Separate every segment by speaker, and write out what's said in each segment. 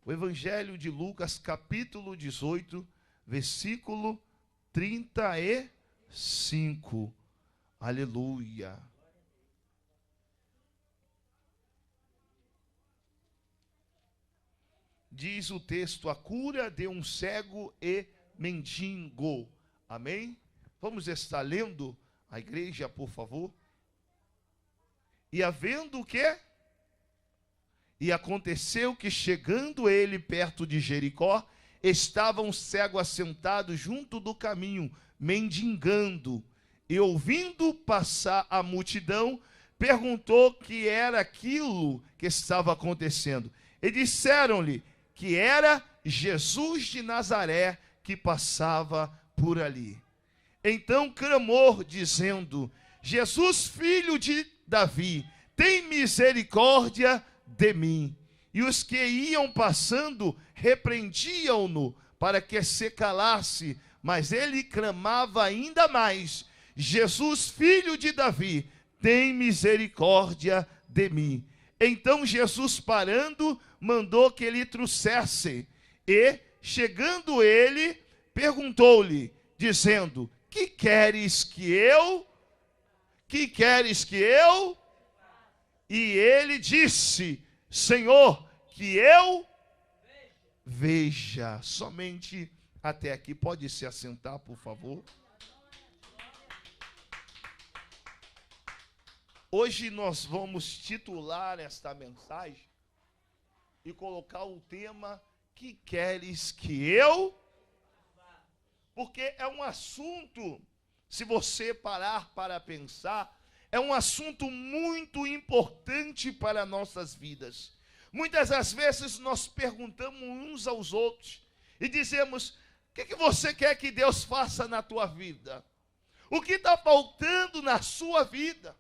Speaker 1: O Evangelho de Lucas, capítulo 18, versículo 35. Aleluia. Diz o texto: a cura de um cego e mendigo. Amém? Vamos estar lendo a igreja, por favor. E havendo o quê? E aconteceu que, chegando ele perto de Jericó, estava um cego assentado junto do caminho, mendigando. E ouvindo passar a multidão, perguntou que era aquilo que estava acontecendo. E disseram-lhe que era Jesus de Nazaré que passava por ali. Então clamou, dizendo: Jesus, filho de Davi, tem misericórdia de mim. E os que iam passando repreendiam-no para que se calasse, mas ele clamava ainda mais: Jesus, filho de Davi, tem misericórdia de mim. Então Jesus, parando, mandou que lhe trouxesse, e, chegando ele, perguntou-lhe, dizendo: que queres que eu? E ele disse: Senhor, que eu veja. Somente até aqui. Pode se assentar, por favor. Hoje nós vamos titular esta mensagem e colocar o tema: que queres que eu? Porque é um assunto, se você parar para pensar, é um assunto muito importante para nossas vidas. Muitas das vezes nós perguntamos uns aos outros e dizemos: o que você quer que Deus faça na tua vida? O que está faltando na sua vida?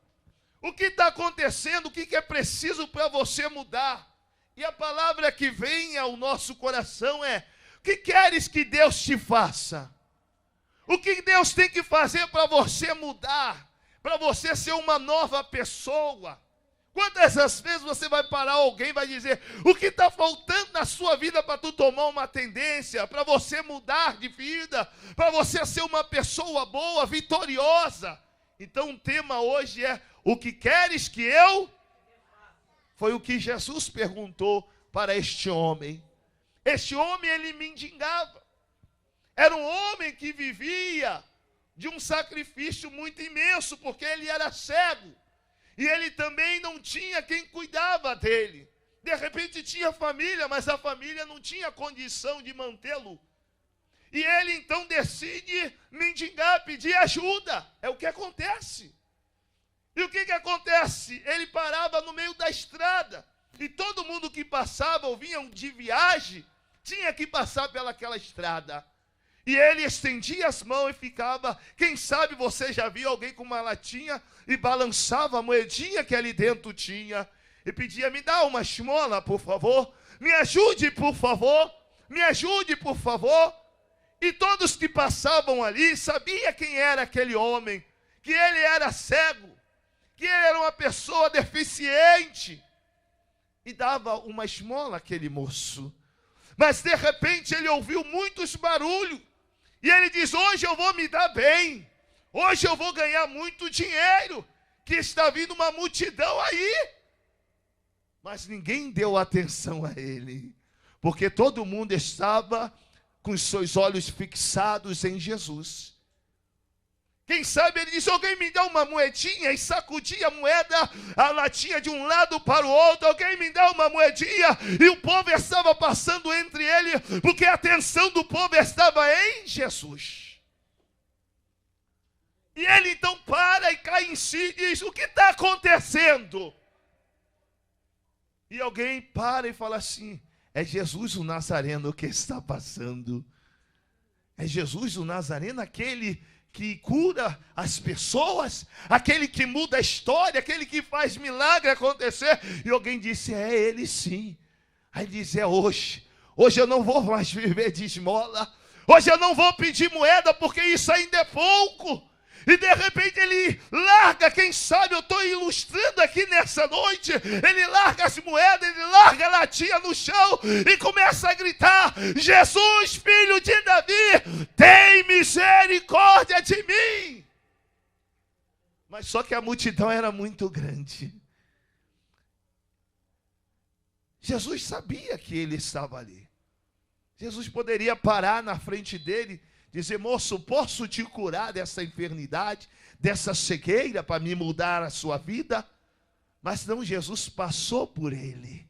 Speaker 1: O que está acontecendo? O que é preciso para você mudar? E a palavra que vem ao nosso coração é: o que queres que Deus te faça? O que Deus tem que fazer para você mudar? Para você ser uma nova pessoa? Quantas das vezes você vai parar alguém e vai dizer: o que está faltando na sua vida para tu tomar uma tendência, para você mudar de vida, para você ser uma pessoa boa, vitoriosa? Então o tema hoje é: o que queres que eu? Foi o que Jesus perguntou para este homem. Este homem, ele mendigava. Era um homem que vivia de um sacrifício muito imenso, porque ele era cego. E ele também não tinha quem cuidava dele. De repente tinha família, mas a família não tinha condição de mantê-lo. E ele então decide mendigar, pedir ajuda. É o que acontece. E o que acontece? Ele parava no meio da estrada. E todo mundo que passava ou vinha de viagem tinha que passar pelaquela estrada. E ele estendia as mãos e ficava. Quem sabe você já viu alguém com uma latinha e balançava a moedinha que ali dentro tinha e pedia: me dá uma esmola, por favor. Me ajude, por favor. Me ajude, por favor. E todos que passavam ali sabiam quem era aquele homem, que ele era cego, que ele era uma pessoa deficiente, e dava uma esmola àquele moço. Mas de repente ele ouviu muitos barulhos, e ele diz: hoje eu vou me dar bem, hoje eu vou ganhar muito dinheiro, que está vindo uma multidão aí. Mas ninguém deu atenção a ele, porque todo mundo estava com os seus olhos fixados em Jesus. Quem sabe ele disse: alguém me dá uma moedinha, e sacudia a moeda, a latinha de um lado para o outro. Alguém me dá uma moedinha, e o povo estava passando entre ele, porque a atenção do povo estava em Jesus. E ele então para e cai em si e diz: o que está acontecendo? E alguém para e fala assim: é Jesus o Nazareno que está passando. É Jesus o Nazareno, aquele que cura as pessoas, aquele que muda a história, aquele que faz milagre acontecer. E alguém disse: é ele sim. Aí diz: é hoje eu não vou mais viver de esmola, hoje eu não vou pedir moeda, porque isso ainda é pouco. E de repente ele larga, quem sabe eu estou ilustrando aqui nessa noite, ele larga as moedas, ele larga a latinha no chão e começa a gritar: Jesus, filho de Davi, tem misericórdia de mim. Mas só que a multidão era muito grande. Jesus sabia que ele estava ali. Jesus poderia parar na frente dele, dizer: moço, posso te curar dessa enfermidade, dessa cegueira, para me mudar a sua vida? Mas não, Jesus passou por ele.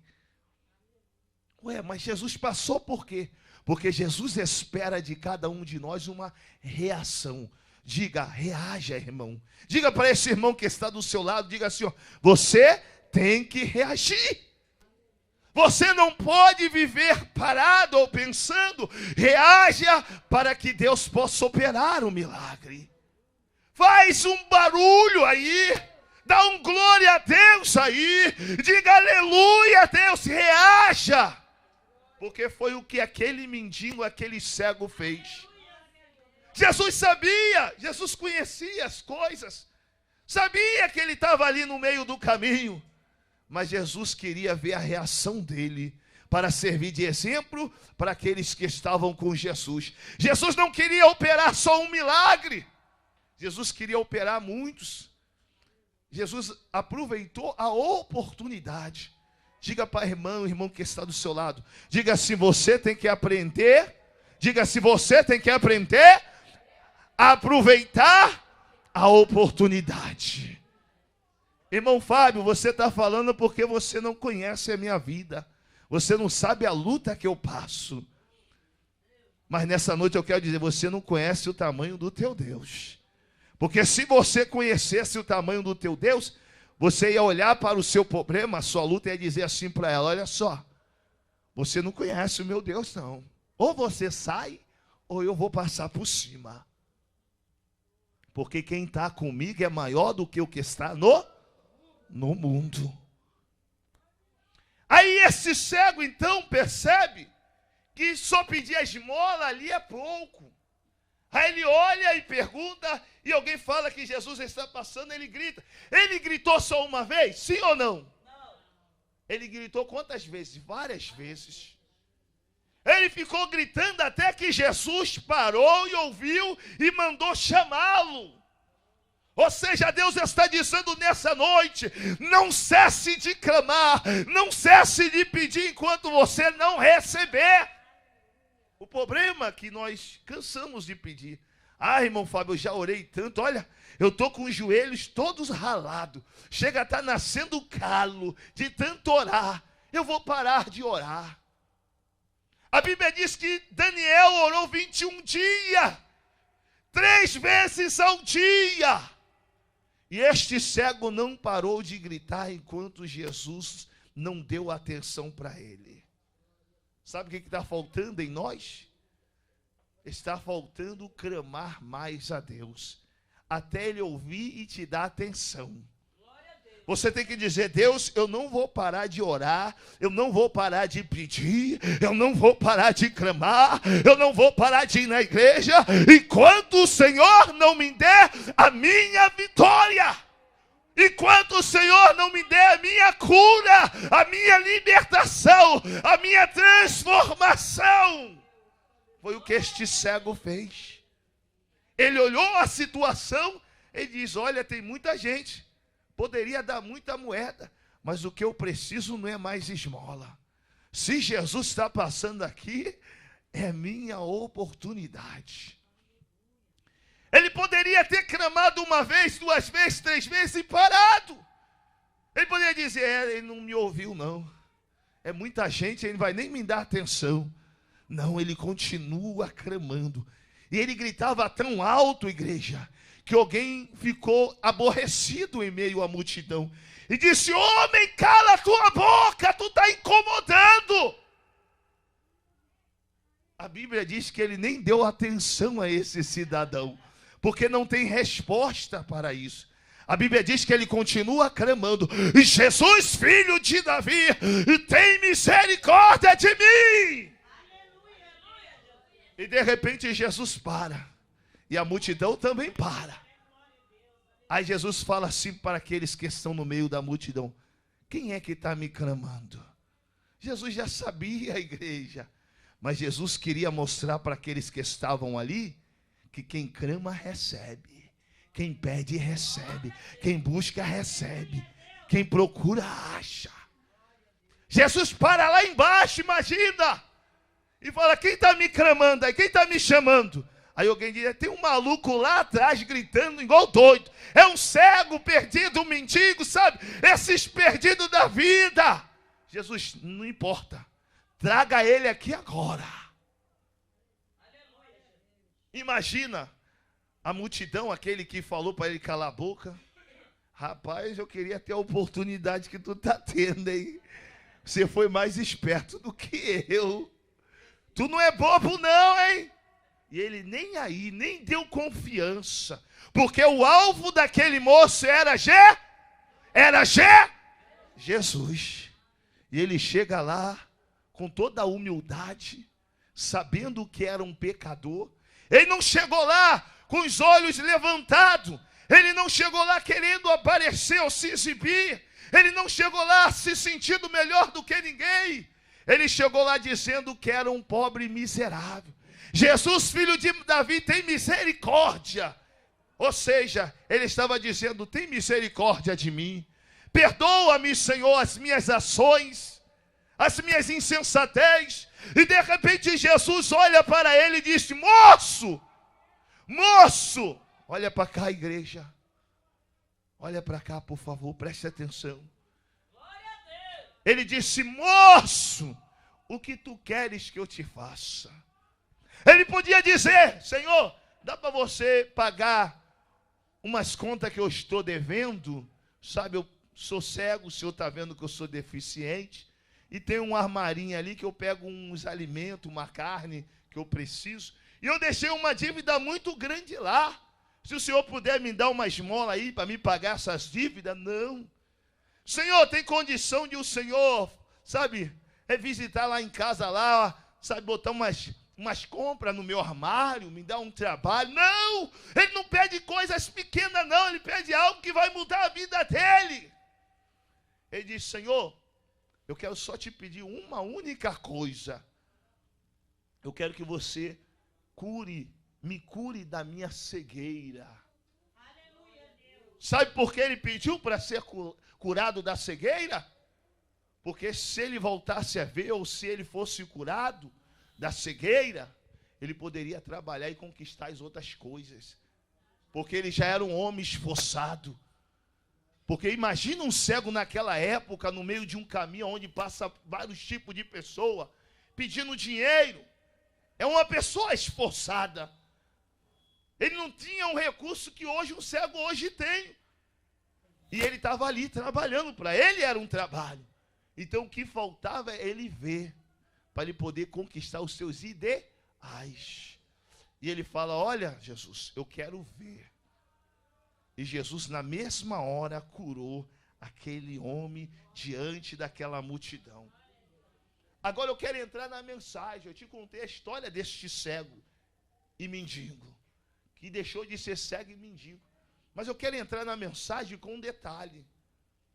Speaker 1: Ué, mas Jesus passou por quê? Porque Jesus espera de cada um de nós uma reação. Diga: reaja, irmão. Diga para esse irmão que está do seu lado, diga assim: ó, você tem que reagir. Você não pode viver parado ou pensando. Reaja para que Deus possa operar o milagre. Faz um barulho aí. Dá um glória a Deus aí. Diga aleluia a Deus. Reaja. Porque foi o que aquele mendigo, aquele cego fez. Jesus sabia. Jesus conhecia as coisas. Sabia que ele estava ali no meio do caminho. Mas Jesus queria ver a reação dele, para servir de exemplo para aqueles que estavam com Jesus. Jesus não queria operar só um milagre. Jesus queria operar muitos. Jesus aproveitou a oportunidade. Diga para o irmão que está do seu lado. Diga assim: você tem que aprender. Diga assim: você tem que aprender a aproveitar a oportunidade. Irmão Fábio, você está falando porque você não conhece a minha vida. Você não sabe a luta que eu passo. Mas nessa noite eu quero dizer: você não conhece o tamanho do teu Deus. Porque se você conhecesse o tamanho do teu Deus, você ia olhar para o seu problema, a sua luta, e ia dizer assim para ela: olha só, você não conhece o meu Deus não. Ou você sai, ou eu vou passar por cima. Porque quem está comigo é maior do que o que está no mundo. Aí esse cego então percebe que só pedir a esmola ali é pouco. Aí ele olha e pergunta, e alguém fala que Jesus está passando, ele grita. Ele gritou só uma vez? Sim ou não? Não. Ele gritou quantas vezes? Várias vezes. Ele ficou gritando até que Jesus parou e ouviu e mandou chamá-lo. Ou seja, Deus está dizendo nessa noite: não cesse de clamar, não cesse de pedir enquanto você não receber. O problema é que nós cansamos de pedir. Ah, irmão Fábio, eu já orei tanto, olha, eu estou com os joelhos todos ralados, chega a estar nascendo calo de tanto orar, eu vou parar de orar. A Bíblia diz que Daniel orou 21 dias, 3 vezes ao dia. E este cego não parou de gritar enquanto Jesus não deu atenção para ele. Sabe o que está faltando em nós? Está faltando clamar mais a Deus, até Ele ouvir e te dar atenção. Você tem que dizer: Deus, eu não vou parar de orar, eu não vou parar de pedir, eu não vou parar de clamar, eu não vou parar de ir na igreja, enquanto o Senhor não me der a minha vitória, enquanto o Senhor não me der a minha cura, a minha libertação, a minha transformação. Foi o que este cego fez. Ele olhou a situação e diz: olha, tem muita gente, poderia dar muita moeda, mas o que eu preciso não é mais esmola. Se Jesus está passando aqui, é minha oportunidade. Ele poderia ter clamado 1 vez, 2 vezes, 3 vezes e parado. Ele poderia dizer: ele não me ouviu não, é muita gente, ele não vai nem me dar atenção. Não, ele continua clamando. E ele gritava tão alto, igreja, que alguém ficou aborrecido em meio à multidão e disse: homem, cala a tua boca, tu está incomodando. A Bíblia diz que ele nem deu atenção a esse cidadão, porque não tem resposta para isso. A Bíblia diz que ele continua clamando: Jesus, filho de Davi, tem misericórdia de mim. E de repente Jesus para, e a multidão também para. Aí Jesus fala assim para aqueles que estão no meio da multidão: quem é que está me clamando? Jesus já sabia, a igreja, mas Jesus queria mostrar para aqueles que estavam ali que quem clama recebe, quem pede recebe, quem busca recebe, quem procura acha. Jesus para lá embaixo, imagina, e fala: quem está me clamando aí? Quem está me chamando? Aí alguém diz: tem um maluco lá atrás gritando igual doido. É um cego perdido, um mendigo, sabe? Esses perdidos da vida. Jesus, não importa. Traga ele aqui agora. Imagina a multidão, aquele que falou para ele calar a boca. Rapaz, eu queria ter a oportunidade que tu está tendo aí. Você foi mais esperto do que eu. Tu não é bobo não, hein? E ele nem aí, nem deu confiança. Porque o alvo daquele moço era Jesus. E ele chega lá com toda a humildade, sabendo que era um pecador. Ele não chegou lá com os olhos levantados. Ele não chegou lá querendo aparecer ou se exibir. Ele não chegou lá se sentindo melhor do que ninguém. Ele chegou lá dizendo que era um pobre miserável. Jesus, filho de Davi, tem misericórdia. Ou seja, ele estava dizendo: tem misericórdia de mim. Perdoa-me, Senhor, as minhas ações, as minhas insensatez. E de repente Jesus olha para ele e diz: moço, olha para cá, igreja. Olha para cá, por favor, preste atenção. Ele disse: moço, o que tu queres que eu te faça? Ele podia dizer: Senhor, dá para você pagar umas contas que eu estou devendo? Sabe, eu sou cego, o senhor está vendo que eu sou deficiente. E tem um armarinho ali que eu pego uns alimentos, uma carne que eu preciso. E eu deixei uma dívida muito grande lá. Se o senhor puder me dar uma esmola aí para me pagar essas dívidas? Não. Senhor, tem condição de o senhor, sabe, visitar lá em casa lá, sabe, botar umas compras no meu armário, me dar um trabalho? Não, ele não pede coisas pequenas não, ele pede algo que vai mudar a vida dele. Ele diz: Senhor, eu quero só te pedir uma única coisa. Eu quero que você me cure da minha cegueira. Sabe por que ele pediu para ser curado da cegueira? Porque se ele voltasse a ver, ou se ele fosse curado da cegueira, ele poderia trabalhar e conquistar as outras coisas. Porque ele já era um homem esforçado. Porque imagina um cego naquela época, no meio de um caminho onde passa vários tipos de pessoa, pedindo dinheiro. É uma pessoa esforçada. Ele não tinha um recurso que hoje um cego hoje tem. E ele estava ali trabalhando, para ele era um trabalho. Então o que faltava é ele ver, para ele poder conquistar os seus ideais. E ele fala: olha, Jesus, eu quero ver. E Jesus, na mesma hora, curou aquele homem diante daquela multidão. Agora eu quero entrar na mensagem. Eu te contei a história deste cego e mendigo, que deixou de ser cego e mendigo. Mas eu quero entrar na mensagem com um detalhe.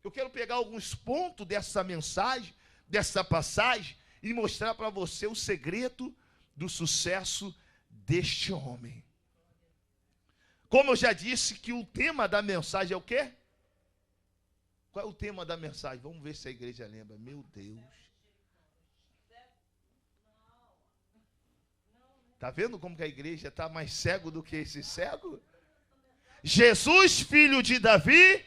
Speaker 1: Eu quero pegar alguns pontos dessa mensagem, dessa passagem, e mostrar para você o segredo do sucesso deste homem. Como eu já disse, que o tema da mensagem é o quê? Qual é o tema da mensagem? Vamos ver se a igreja lembra. Meu Deus. Está vendo como que a igreja está mais cego do que esse cego? Jesus, filho de Davi.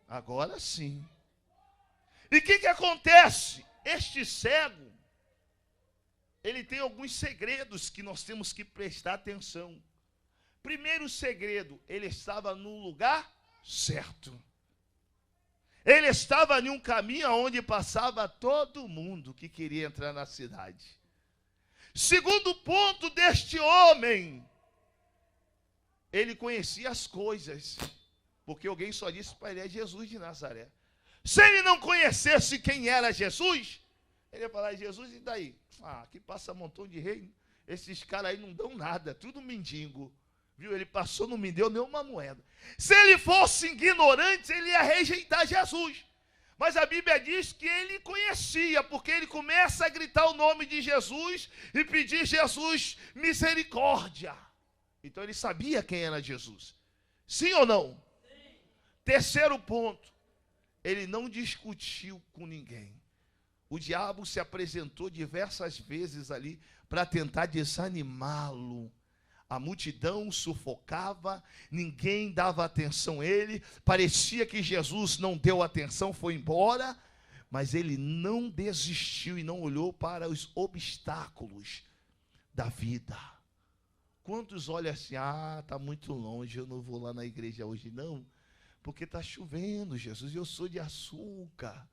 Speaker 1: Agora sim. E o que acontece? Este cego, ele tem alguns segredos que nós temos que prestar atenção. Primeiro segredo, ele estava no lugar certo. Ele estava em um caminho onde passava todo mundo que queria entrar na cidade. Segundo ponto deste homem, ele conhecia as coisas, porque alguém só disse para ele: é Jesus de Nazaré. Se ele não conhecesse quem era Jesus, ele ia falar: Jesus, e daí? Aqui passa um montão de rei, esses caras aí não dão nada, tudo mendigo. Viu? Ele passou, não me deu nenhuma moeda. Se ele fosse ignorante, ele ia rejeitar Jesus. Mas a Bíblia diz que ele conhecia, porque ele começa a gritar o nome de Jesus e pedir Jesus misericórdia. Então ele sabia quem era Jesus. Sim ou não? Sim. Terceiro ponto, ele não discutiu com ninguém. O diabo se apresentou diversas vezes ali para tentar desanimá-lo. A multidão sufocava, ninguém dava atenção a ele, parecia que Jesus não deu atenção, foi embora, mas ele não desistiu e não olhou para os obstáculos da vida. Quantos olham assim, está muito longe, eu não vou lá na igreja hoje não, porque está chovendo, Jesus, eu sou de açúcar,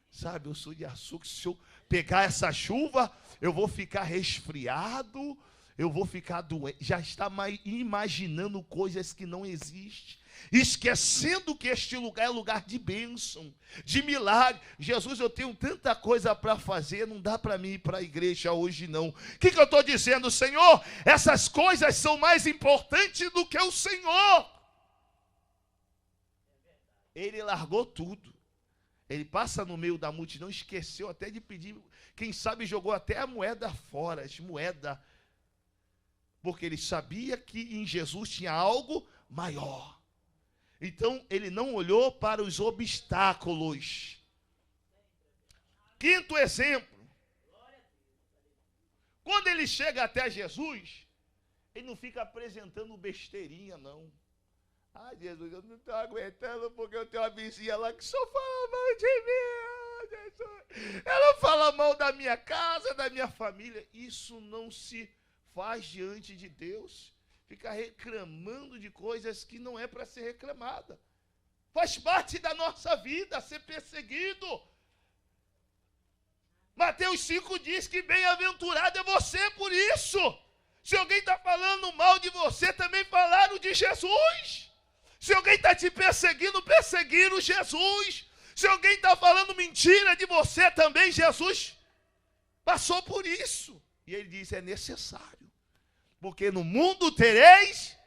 Speaker 1: sabe, eu sou de açúcar, se eu pegar essa chuva, eu vou ficar resfriado, eu vou ficar doente, já está imaginando coisas que não existem, esquecendo que este lugar é lugar de bênção, de milagre. Jesus, eu tenho tanta coisa para fazer, não dá para mim ir para a igreja hoje não. O que eu estou dizendo, Senhor? Essas coisas são mais importantes do que o Senhor. Ele largou tudo, ele passa no meio da multidão, esqueceu até de pedir, quem sabe jogou até a moeda fora, as moedas, porque ele sabia que em Jesus tinha algo maior. Então, ele não olhou para os obstáculos. Quinto exemplo. Quando ele chega até Jesus, ele não fica apresentando besteirinha, não. Jesus, eu não estou aguentando porque eu tenho uma vizinha lá que só fala mal de mim. Jesus. Ela fala mal da minha casa, da minha família. Isso não se faz diante de Deus, fica reclamando de coisas que não é para ser reclamada. Faz parte da nossa vida ser perseguido. Mateus 5 diz que bem-aventurado é você por isso. Se alguém está falando mal de você, também falaram de Jesus. Se alguém está te perseguindo, perseguiram Jesus. Se alguém está falando mentira de você, também Jesus passou por isso. E ele diz, é necessário. Porque no mundo tereis.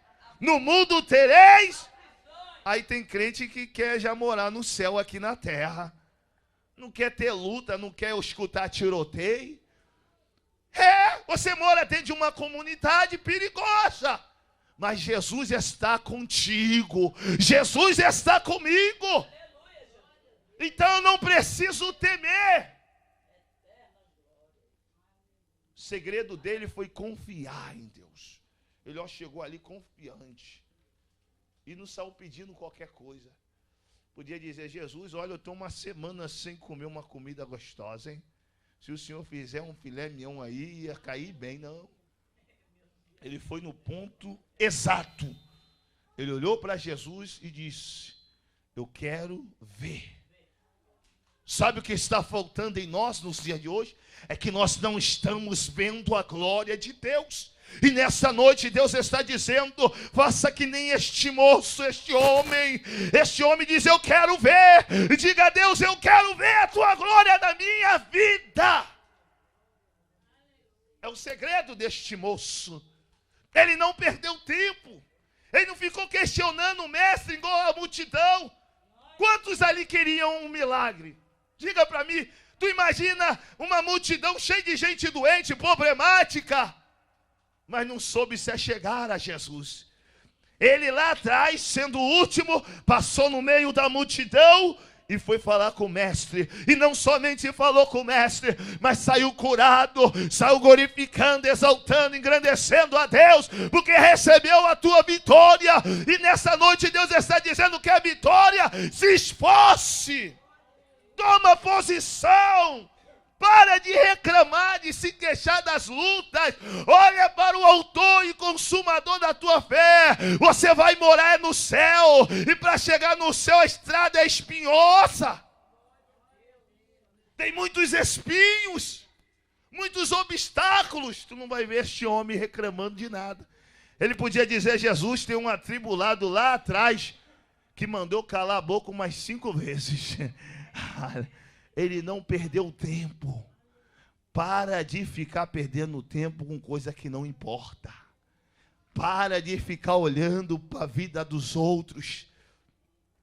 Speaker 1: Aí tem crente que quer já morar no céu aqui na terra. Não quer ter luta, não quer escutar tiroteio. Você mora dentro de uma comunidade perigosa. Mas Jesus está contigo. Jesus está comigo. Então eu não preciso temer. O segredo dele foi confiar em Deus. Ele chegou ali confiante. E não saiu pedindo qualquer coisa. Podia dizer, Jesus, olha, eu estou uma semana sem comer uma comida gostosa, hein? Se o senhor fizer um filé mignon aí, ia cair bem, não. Ele foi no ponto exato. Ele olhou para Jesus e disse, eu quero ver. Sabe o que está faltando em nós nos dias de hoje? É que nós não estamos vendo a glória de Deus. E nessa noite Deus está dizendo, faça que nem este moço, este homem diz, eu quero ver. E diga a Deus, eu quero ver a tua glória na minha vida. É o segredo deste moço. Ele não perdeu tempo. Ele não ficou questionando o mestre igual a multidão. Quantos ali queriam um milagre? Diga para mim, tu imagina uma multidão cheia de gente doente, problemática, mas não soube se achegar a Jesus. Ele lá atrás, sendo o último, passou no meio da multidão e foi falar com o mestre. E não somente falou com o mestre, mas saiu curado, saiu glorificando, exaltando, engrandecendo a Deus, porque recebeu a tua vitória. E nessa noite Deus está dizendo que a vitória se esforce. Toma posição. Para de reclamar, de se queixar das lutas. Olha para o autor e consumador da tua fé. Você vai morar no céu. E para chegar no céu a estrada é espinhosa. Tem muitos espinhos. Muitos obstáculos. Tu não vai ver este homem reclamando de nada. Ele podia dizer, Jesus, tem um atribulado lá atrás que mandou calar a boca umas 5 vezes. Ele não perdeu tempo. Para de ficar perdendo tempo com coisa que não importa. Para de ficar olhando para a vida dos outros.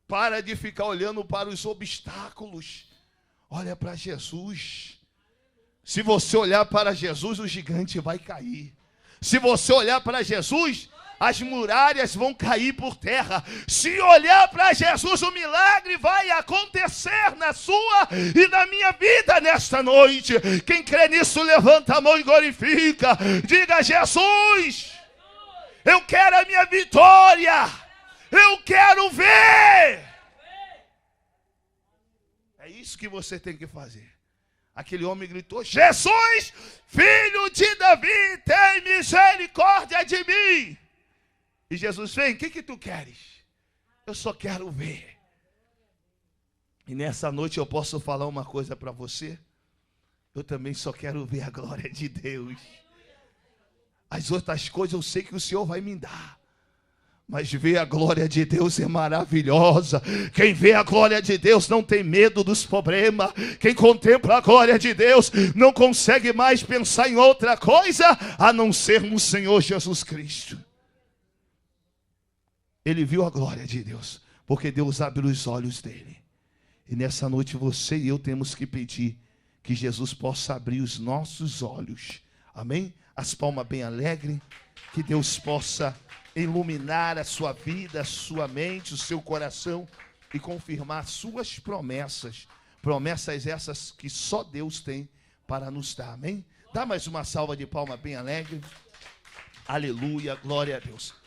Speaker 1: Para de ficar olhando para os obstáculos. Olha para Jesus. Se você olhar para Jesus, o gigante vai cair. Se você olhar para Jesus, as muralhas vão cair por terra. Se olhar para Jesus, o milagre vai acontecer na sua e na minha vida nesta noite. Quem crê nisso, levanta a mão e glorifica. Diga: Jesus, eu quero a minha vitória. Eu quero ver. É isso que você tem que fazer. Aquele homem gritou: Jesus, filho de Davi, tem misericórdia de mim. E Jesus: vem, o que tu queres? Eu só quero ver. E nessa noite eu posso falar uma coisa para você. Eu também só quero ver a glória de Deus. As outras coisas eu sei que o Senhor vai me dar. Mas ver a glória de Deus é maravilhosa. Quem vê a glória de Deus não tem medo dos problemas. Quem contempla a glória de Deus não consegue mais pensar em outra coisa a não ser no Senhor Jesus Cristo. Ele viu a glória de Deus, porque Deus abriu os olhos dele. E nessa noite você e eu temos que pedir que Jesus possa abrir os nossos olhos. Amém? As palmas bem alegres. Que Deus possa iluminar a sua vida, a sua mente, o seu coração e confirmar suas promessas. Promessas essas que só Deus tem para nos dar. Amém? Dá mais uma salva de palmas bem alegre. Aleluia, glória a Deus.